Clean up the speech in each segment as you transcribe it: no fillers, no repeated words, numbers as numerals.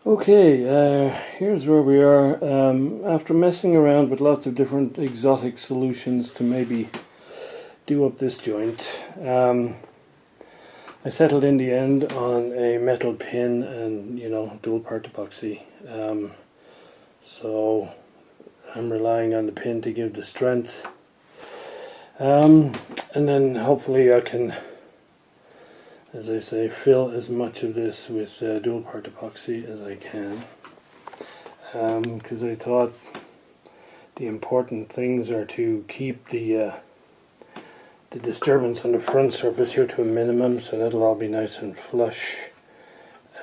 Okay, here's where we are. After messing around with lots of different exotic solutions to maybe do up this joint, I settled in the end on a metal pin and, dual part epoxy. So I'm relying on the pin to give the strength. And then hopefully I can, as I say, fill as much of this with dual part epoxy as I can, because I thought the important things are to keep the disturbance on the front surface here to a minimum, so that'll all be nice and flush,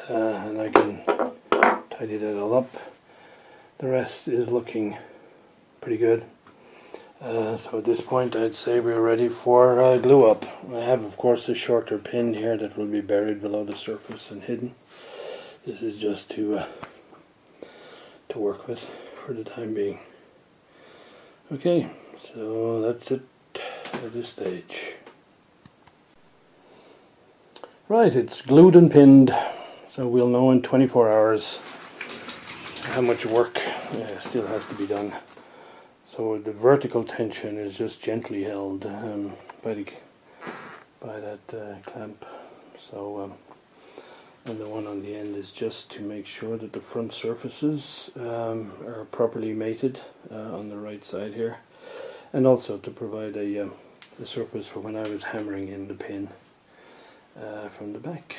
and I can tidy that all up. The rest is looking pretty good. So at this point I'd say we're ready for glue up. I have of course a shorter pin here that will be buried below the surface and hidden. This is just to work with for the time being. Okay, so that's it at this stage. Right, it's glued and pinned, so we'll know in 24 hours how much work still has to be done. So the vertical tension is just gently held by that clamp. So and the one on the end is just to make sure that the front surfaces are properly mated on the right side here, and also to provide a surface for when I was hammering in the pin from the back.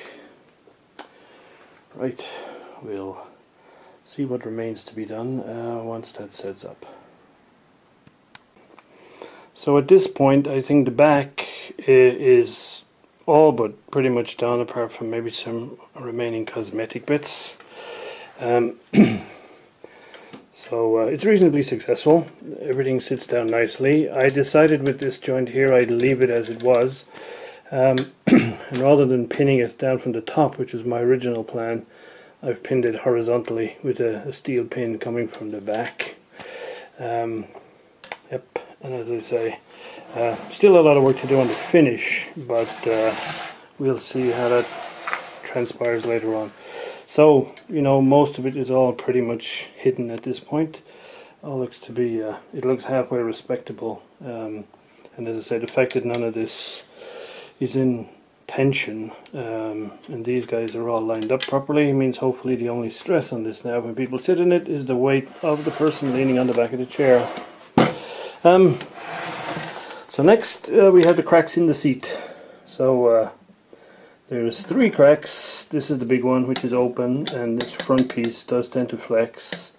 Right, we'll see what remains to be done once that sets up. So at this point I think the back is all but pretty much done, apart from maybe some remaining cosmetic bits. So it's reasonably successful. Everything sits down nicely. I decided with this joint here I'd leave it as it was, and rather than pinning it down from the top, which was my original plan, I've pinned it horizontally with a steel pin coming from the back. Yep. And as I say, still a lot of work to do on the finish, but we'll see how that transpires later on. So, most of it is all pretty much hidden at this point. All looks to be, it looks halfway respectable. And as I say, the fact that none of this is in tension, and these guys are all lined up properly, means hopefully the only stress on this now when people sit in it is the weight of the person leaning on the back of the chair. So next we have the cracks in the seat. So there's 3 cracks. This is the big one, which is open, and this front piece does tend to flex.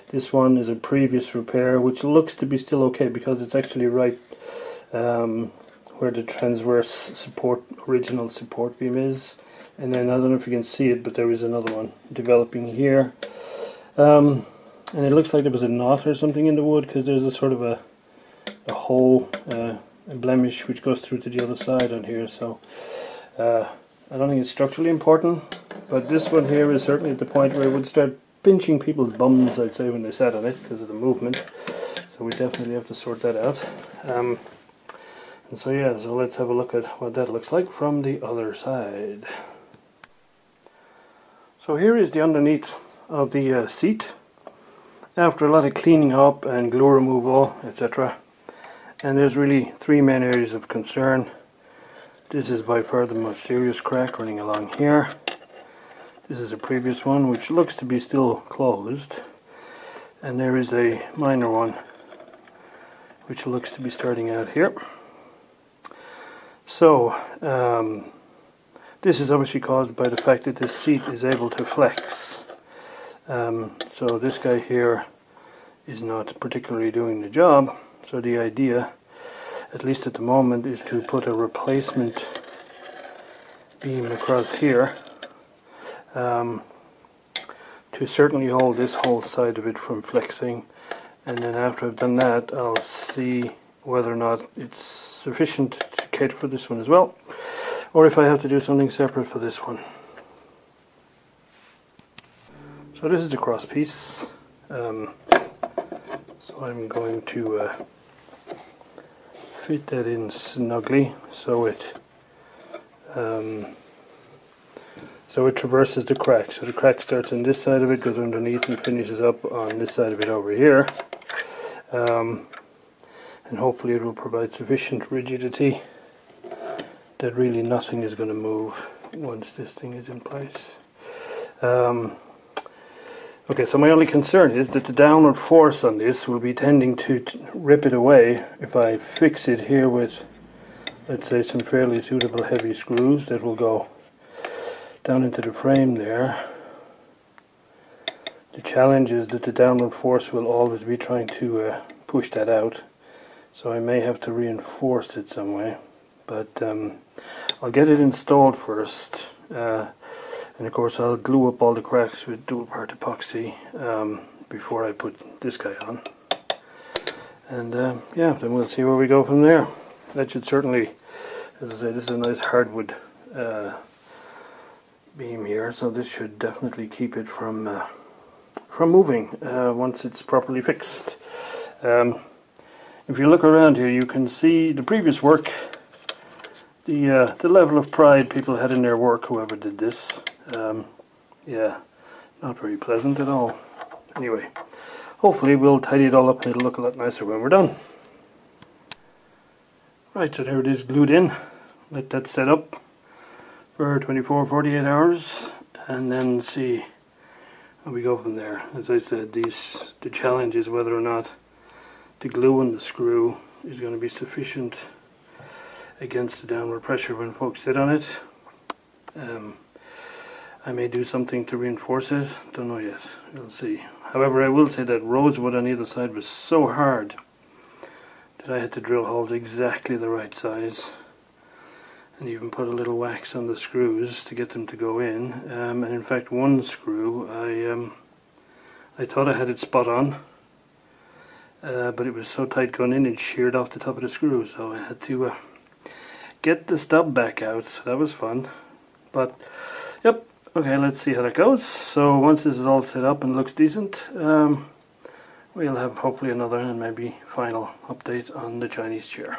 This one is a previous repair, which looks to be still okay because it's actually right where the transverse support, original support beam is. And then I don't know if you can see it, but there is another one developing here. And it looks like there was a knot or something in the wood, because there's a sort of a hole, a blemish which goes through to the other side on here. So I don't think it's structurally important, but this one here is certainly at the point where it would start pinching people's bums, I'd say, when they sat on it because of the movement. So we definitely have to sort that out. And so yeah, so let's have a look at what that looks like from the other side. So here is the underneath of the seat after a lot of cleaning up and glue removal, etc. And there's really 3 main areas of concern. This is by far the most serious crack running along here. This is a previous one which looks to be still closed, and there is a minor one which looks to be starting out here. So this is obviously caused by the fact that this seat is able to flex. So this guy here is not particularly doing the job. So the idea, at least at the moment, is to put a replacement beam across here to certainly hold this whole side of it from flexing. And then after I've done that, I'll see whether or not it's sufficient to cater for this one as well, or if I have to do something separate for this one. So this is the cross piece. So I'm going to fit that in snugly so it So it traverses the crack. So the crack starts on this side of it, goes underneath and finishes up on this side of it over here. And hopefully it will provide sufficient rigidity that really nothing is going to move once this thing is in place. Okay, so my only concern is that the downward force on this will be tending to rip it away if I fix it here with, let's say, some fairly suitable heavy screws that will go down into the frame there. The challenge is that the downward force will always be trying to push that out, so I may have to reinforce it some way, but I'll get it installed first. And of course I'll glue up all the cracks with dual part epoxy before I put this guy on. And yeah, then we'll see where we go from there. That should certainly, as I say, this is a nice hardwood beam here, so this should definitely keep it from moving once it's properly fixed. If you look around here, you can see the previous work, the level of pride people had in their work, whoever did this. Yeah, not very pleasant at all. Anyway, hopefully we'll tidy it all up and it'll look a lot nicer when we're done. Right, so there it is glued in. Let that set up for 24-48 hours and then see how we go from there. As I said, the challenge is whether or not the glue and the screw is going to be sufficient against the downward pressure when folks sit on it. I may do something to reinforce it, don't know yet, we'll see. However, I will say that rosewood on either side was so hard that I had to drill holes exactly the right size and even put a little wax on the screws to get them to go in. And in fact, one screw I thought I had it spot on, but it was so tight going in it sheared off the top of the screw, so I had to get the stub back out. So that was fun, but yep. Okay, let's see how that goes. So once this is all set up and looks decent, we'll have hopefully another and maybe final update on the Chinese chair.